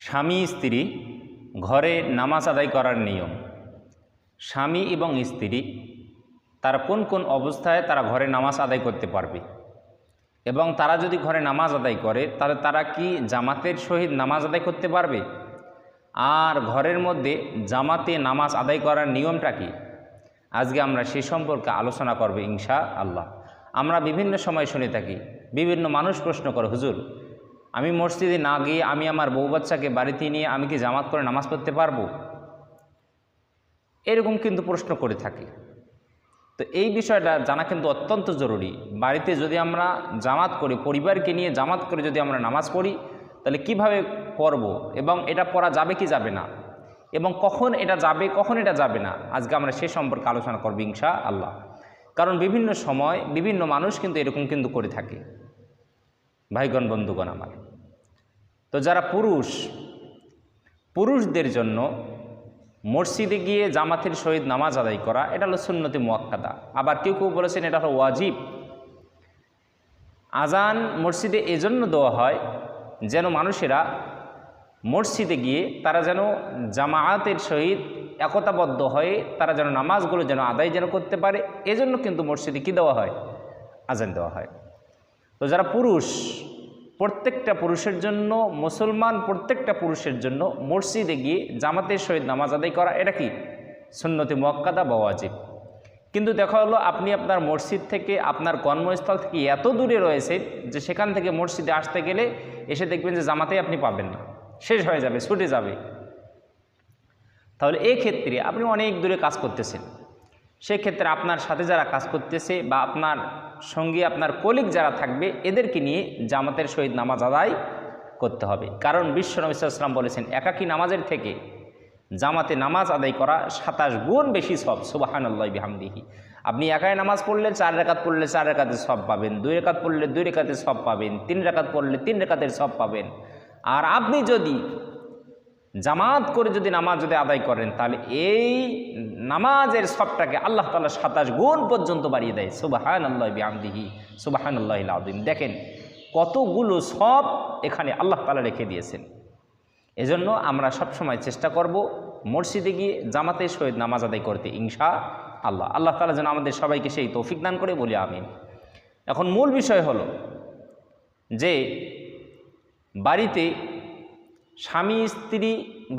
স্বামী স্ত্রী ঘরে নামাজ আদায় করার নিয়ম। স্বামী এবং স্ত্রী তারা কোন কোন অবস্থায় তারা ঘরে নামাজ আদায় করতে পারবে এবং তারা যদি ঘরে নামাজ আদায় করে তাহলে তারা কি জামাতের সহিত নামাজ আদায় করতে পারবে, আর ঘরের মধ্যে জামাতে নামাজ আদায় করার নিয়মটা কি, আজকে আমরা সে সম্পর্কে আলোচনা করব ইনশা আল্লাহ। আমরা বিভিন্ন সময় শুনে থাকি, বিভিন্ন মানুষ প্রশ্ন করে, হুজুর আমি মসজিদে না গিয়ে আমি আমার বউ বাচ্চাকে বাড়িতে নিয়ে আমি কি জামাত করে নামাজ পড়তে পারবো? এরকম কিন্তু প্রশ্ন করে থাকি। তো এই বিষয়টা জানা কিন্তু অত্যন্ত জরুরি। বাড়িতে যদি আমরা জামাত করি, পরিবারকে নিয়ে জামাত করে যদি আমরা নামাজ পড়ি, তাহলে কিভাবে পড়ব এবং এটা পড়া যাবে কি যাবে না, এবং কখন এটা যাবে কখন এটা যাবে না, আজকে আমরা সে সম্পর্কে আলোচনা করব ইনশা আল্লাহ। কারণ বিভিন্ন সময় বিভিন্ন মানুষ কিন্তু এরকম কিন্তু করে থাকে। ভাইগণ বন্ধুগণ আমার, তো যারা পুরুষদের জন্য মসজিদে গিয়ে জামাতের সহিত নামাজ আদায় করা এটা হলো সুন্নতে মুআক্কাদা। আবার কেউ কেউ বলেছেন এটা হলো ওয়াজিব। আজান মসজিদে এজন্য দেওয়া হয় যেন মানুষেরা মসজিদে গিয়ে তারা যেন জামায়াতের সহিত একতাবদ্ধ হয়ে তারা যেন নামাজগুলো যেন আদায় যেন করতে পারে, এজন্য কিন্তু মসজিদে কী দেওয়া হয়, আজান দেওয়া হয়। তো যারা প্রত্যেকটা পুরুষের জন্য, মুসলমান প্রত্যেকটা পুরুষের জন্য মসজিদে গিয়ে জামাতের সহিত নামাজ আদায় করা এটা কি সুন্নতে মুআক্কাদা বা ওয়াজিব। কিন্তু দেখা হলো আপনি আপনার মসজিদ থেকে, আপনার কর্মস্থল থেকে এত দূরে রয়েছে যে সেখান থেকে মসজিদে আসতে গেলে এসে দেখবেন যে জামাতেই আপনি পাবেন না, শেষ হয়ে যাবে, ছুটে যাবে। তাহলে এই ক্ষেত্রে আপনি অনেক দূরে কাজ করতেছেন, সেক্ষেত্রে আপনার সাথে যারা কাজ করতেছে বা আপনার সঙ্গে আপনার কলিগ যারা থাকবে এদেরকে নিয়ে জামাতের সহিত নামাজ আদায় করতে হবে। কারণ বিশ্ব নবী সাল্লাল্লাহু আলাইহি ওয়াসাল্লাম বলেছেন, একাকী নামাজের থেকে জামাতে নামাজ আদায় করা 27 গুণ বেশি সওয়াব। সুবহানাল্লাহি বিহামদিহি। আপনি একাই নামাজ পড়লে 4 রাকাত পড়লে 4 রাকাতের সওয়াব পাবেন, 2 রাকাত পড়লে 2 রাকাতের সওয়াব পাবেন, 3 রাকাত পড়লে 3 রাকাতের সওয়াব পাবেন। আর আপনি যদি জামাত করে যদি নামাজ যদি আদায় করেন তাহলে এই নামাজের সবটাকে আল্লাহ তাআলা 27 গুণ পর্যন্ত বাড়িয়ে দেয়। সুবহানাল্লাহি বিহামদিহি, সুবহানাল্লাহিল আযীম। দেখেন কতগুলো সব এখানে আল্লাহ তাআলা রেখে দিয়েছেন। এজন্য আমরা সবসময় চেষ্টা করব মসজিদে গিয়ে জামাতের সহিত নামাজ আদায় করতে ইনশা আল্লাহ। আল্লাহ তাআলা যেন আমাদের সবাইকে সেই তৌফিক দান করে, বলি আমিন। এখন মূল বিষয় হলো যে বাড়িতে স্বামী স্ত্রী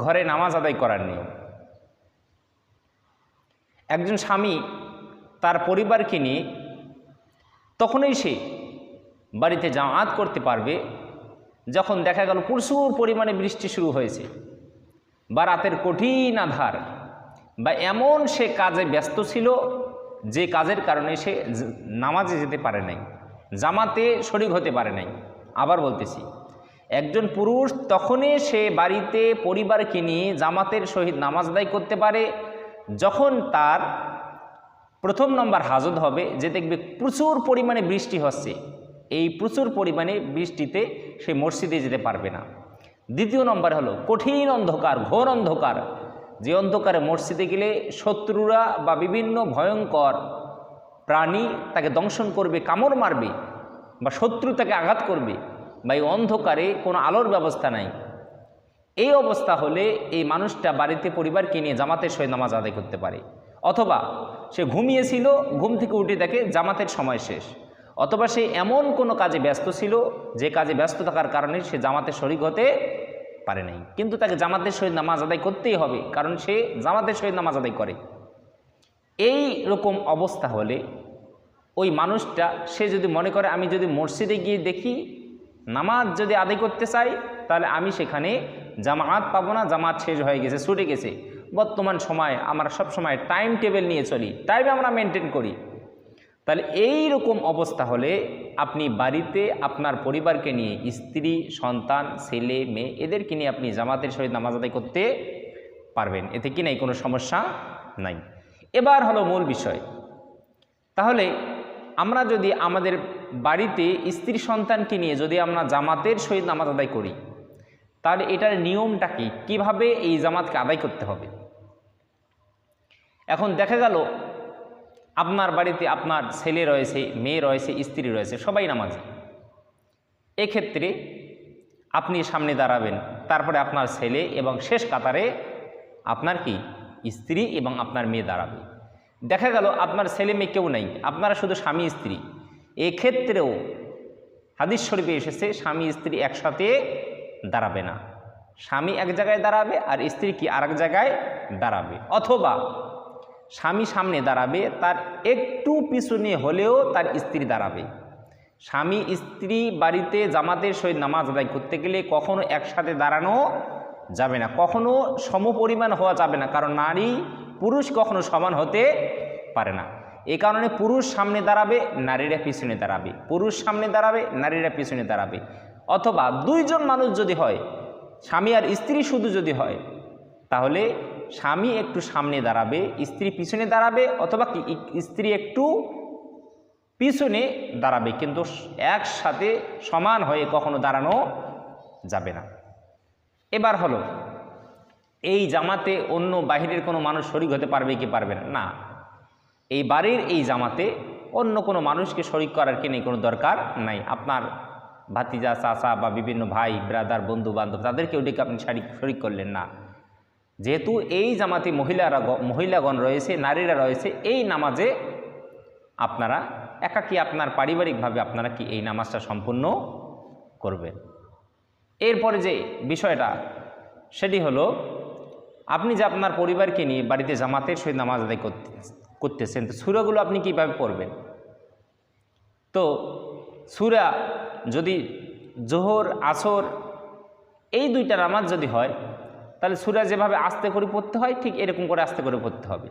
ঘরে নামাজ আদায় করার নিয়ম। একজন স্বামী তার পরিবারকে নিয়ে তখনই সে বাড়িতে জামাত করতে পারবে যখন দেখা গেল প্রচুর পরিমাণে বৃষ্টি শুরু হয়েছে বা রাতের কঠিন আঁধার, বা এমন সে কাজে ব্যস্ত ছিল যে কাজের কারণে সে নামাজে যেতে পারে নাই, জামাতে শরীক হতে পারে নাই। আবার বলতেছি, একজন পুরুষ তখনই সে বাড়িতে পরিবারকে নিয়ে জামাতের সহিত নামাজ আদায় করতে পারে যখন তার প্রথম নম্বর হাজত হবে যে দেখবে প্রচুর পরিমাণে বৃষ্টি হচ্ছে, এই প্রচুর পরিমাণে বৃষ্টিতে সে মসজিদে যেতে পারবে না। দ্বিতীয় নম্বর হলো কঠিন অন্ধকার, ঘোর অন্ধকার, যে অন্ধকারে মসজিদে গেলে শত্রুরা বা বিভিন্ন ভয়ঙ্কর প্রাণী তাকে দংশন করবে, কামড় মারবে বা শত্রু তাকে আঘাত করবে, বা এই অন্ধকারে কোনো আলোর ব্যবস্থা নাই। এই অবস্থা হলে এই মানুষটা বাড়িতে পরিবারকে নিয়ে জামাতের সহিত নামাজ আদায় করতে পারে। অথবা সে ঘুমিয়েছিল, ঘুম থেকে উঠে দেখে জামাতের সময় শেষ, অথবা সে এমন কোনো কাজে ব্যস্ত ছিল যে কাজে ব্যস্ত থাকার কারণে সে জামাতে শরীক হতে পারে নাই, কিন্তু তাকে জামাতের সহিত নামাজ আদায় করতেই হবে কারণ সে জামাতের সহিত নামাজ আদায় করে। এই রকম অবস্থা হলে ওই মানুষটা সে যদি মনে করে আমি যদি মসজিদে গিয়ে দেখি নামাজ যদি আদায় করতে চাই তাহলে আমি সেখানে জামাত পাবো না, জামাত শেষ হয়ে গেছে, ছুটে গেছে। বর্তমান সময় আমরা সব সময় টাইম টেবিল নিয়ে চলি, টাইম আমরা মেনটেন করি। তাহলে এই রকম অবস্থা হলে আপনি বাড়িতে আপনার পরিবারকে নিয়ে, স্ত্রী সন্তান ছেলে মেয়ে এদেরকে নিয়ে আপনি জামাতের সহিত নামাজ আদায় করতে পারবেন, এতে কি নাই, কোনো সমস্যা নাই। এবার হলো মূল বিষয়। তাহলে আমরা যদি আমাদের বাড়িতে স্ত্রী সন্তানকে নিয়ে যদি আমরা জামাতের সহিত নামাজ আদায় করি তাহলে এটার নিয়মটা কি, কীভাবে এই জামাতকে আদায় করতে হবে। এখন দেখা গেল আপনার বাড়িতে আপনার ছেলে রয়েছে, মেয়ে রয়েছে, স্ত্রী রয়েছে, সবাই নামাজি। এক্ষেত্রে আপনি সামনে দাঁড়াবেন, তারপরে আপনার ছেলে এবং শেষ কাতারে আপনার কি স্ত্রী এবং আপনার মেয়ে দাঁড়াবে। দেখা গেল আপনার ছেলে মেয়ে কেউ নেই, আপনারা শুধু স্বামী স্ত্রী। এক্ষেত্রেও হাদিস শরীফে এসেছে স্বামী স্ত্রী একসাথে দাঁড়াবে না, স্বামী এক জায়গায় দাঁড়াবে আর স্ত্রী কি আর এক জায়গায় দাঁড়াবে, অথবা স্বামী সামনে দাঁড়াবে, তার একটু পিছনে হলেও তার স্ত্রী দাঁড়াবে। স্বামী স্ত্রী বাড়িতে জামাতের সহিত নামাজ আদায় করতে গেলে কখনো একসাথে দাঁড়ানো যাবে না, কখনো সমপরিমাণ হওয়া যাবে না, কারণ নারী পুরুষ কখনো সমান হতে পারে না। এই কারণে পুরুষ সামনে দাঁড়াবে, নারীরা পিছনে দাঁড়াবে, পুরুষ সামনে দাঁড়াবে, নারীরা পিছনে দাঁড়াবে। অথবা দুইজন মানুষ যদি হয়, স্বামী আর স্ত্রী শুধু যদি হয়, তাহলে স্বামী একটু সামনে দাঁড়াবে, স্ত্রী পিছনে দাঁড়াবে, অথবা স্ত্রী একটু পিছনে দাঁড়াবে, কিন্তু একসাথে সমান হয়ে কখনো দাঁড়ানো যাবে না। এবার হলো এই জামাতে অন্য বাহিরের কোনো মানুষ শরিক হতে পারবে কি পারবে না? না, এই বাড়ির এই জামাতে অন্য কোনো মানুষকে শরিক করার কি নেই, কোনো দরকার নাই। আপনার ভাতিজা, চাচা বা বিভিন্ন ভাই ব্রাদার, বন্ধু বান্ধব, তাদেরকে ওইটাকে আপনি শরিক করলেন না। যেহেতু এই জামাতে মহিলাগণ রয়েছে, নারীরা রয়েছে, এই নামাজে আপনারা একাকী আপনার পারিবারিকভাবে আপনারা কি এই নামাজটা সম্পূর্ণ করবেন। এরপরে যে বিষয়টা সেটি হলো, আপনি যে আপনার পরিবারকে নিয়ে বাড়িতে জামাতের সহিত নামাজ আদায় করতেছেন, তো সূরাগুলো আপনি কীভাবে পড়বেন? তো সূরা যদি জোহর আসর এই দুইটা নামাজ যদি হয়, তাহলে সূরা যেভাবে আস্তে করে পড়তে হয় ঠিক এরকম করে আস্তে করে পড়তে হবে।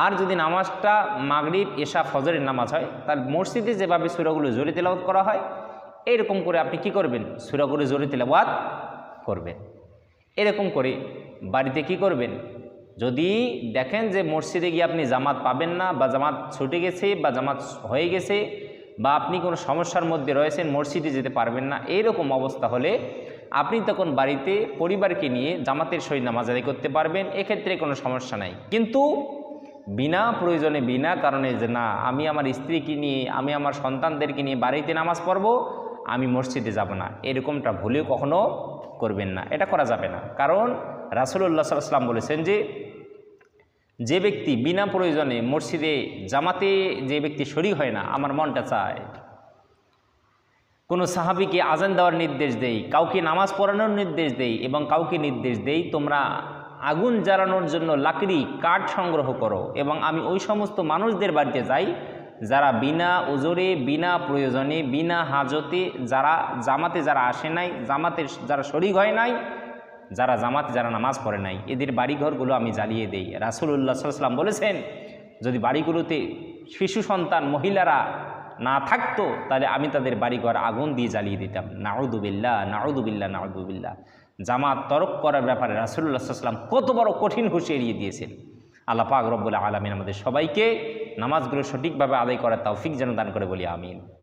আর যদি নামাজটা মাগরিব, এশা, ফজরের নামাজ হয়, তাহলে মসজিদে যেভাবে সূরাগুলো জোরে তেলাওয়াত করা হয় এরকম করে আপনি কি করবেন, সূরাগুলো জোরে তেলাওয়াত করবেন। এরকম করে বাড়িতে কি করবেন, যদি দেখেন যে মসজিদে গিয়ে আপনি জামাত পাবেন না, বা জামাত ছুটে গেছে, বা জামাত হয়ে গেছে, বা আপনি কোনো সমস্যার মধ্যে রয়েছেন, মসজিদে যেতে পারবেন না, এইরকম অবস্থা হলে আপনি তখন বাড়িতে পরিবারকে নিয়ে জামাতের সহিত নামাজ আদায় করতে পারবেন, এক্ষেত্রে কোনো সমস্যা নাই। কিন্তু বিনা প্রয়োজনে, বিনা কারণে যে না আমি আমার স্ত্রীকে নিয়ে, আমি আমার সন্তানদেরকে নিয়ে বাড়িতে নামাজ পড়ব, আমি মসজিদে যাব না, এরকমটা ভুলেও কখনো করবেন না, এটা করা যাবে না। কারণ রাসূলুল্লাহ সাল্লাল্লাহু আলাইহি ওয়াসাল্লাম বলেছেন যে ব্যক্তি বিনা প্রয়োজনে মসজিদে জামাতে যে ব্যক্তি শরীক হয় না, আমার মনটা চায় কোনো সাহাবীকে আজান দেওয়ার নির্দেশ দেই, কাউকে নামাজ পড়ানোর নির্দেশ দেই, এবং কাউকে নির্দেশ দেই তোমরা আগুন জ্বালানোর জন্য লাকড়ি, কাঠ সংগ্রহ করো, এবং আমি ওই সমস্ত মানুষদের বাড়িতে যাই যারা বিনা ওজরে, বিনা প্রয়োজনে, বিনা হাজতে, যারা জামাতে যারা আসে নাই, জামাতে যারা শরীক হয় নাই, যারা জামাতে যারা নামাজ পড়ে নাই, এদের বাড়িঘরগুলো আমি জ্বালিয়ে দেই। রাসূলুল্লাহ সাল্লাল্লাহু আলাইহি ওয়াসাল্লাম বলেছেন যদি বাড়িগুলোতে শিশু সন্তান, মহিলারা না থাকতো, তাহলে আমি তাদের বাড়িঘর আগুন দিয়ে জ্বালিয়ে দিতাম। নাউযুবিল্লাহ, নাউযুবিল্লাহ, নাউযুবিল্লাহ। জামাত তরক করার ব্যাপারে রাসূলুল্লাহ সাল্লাল্লাহু আলাইহি ওয়াসাল্লাম কত বড় কঠিন হুঁশিয়ারি দিয়েছেন। আল্লাহ পাক রব্বুল আলামিন আমাদের সবাইকে নামাজগুলো সঠিকভাবে আদায় করার তৌফিক যেন দান করে, বলি আমিন।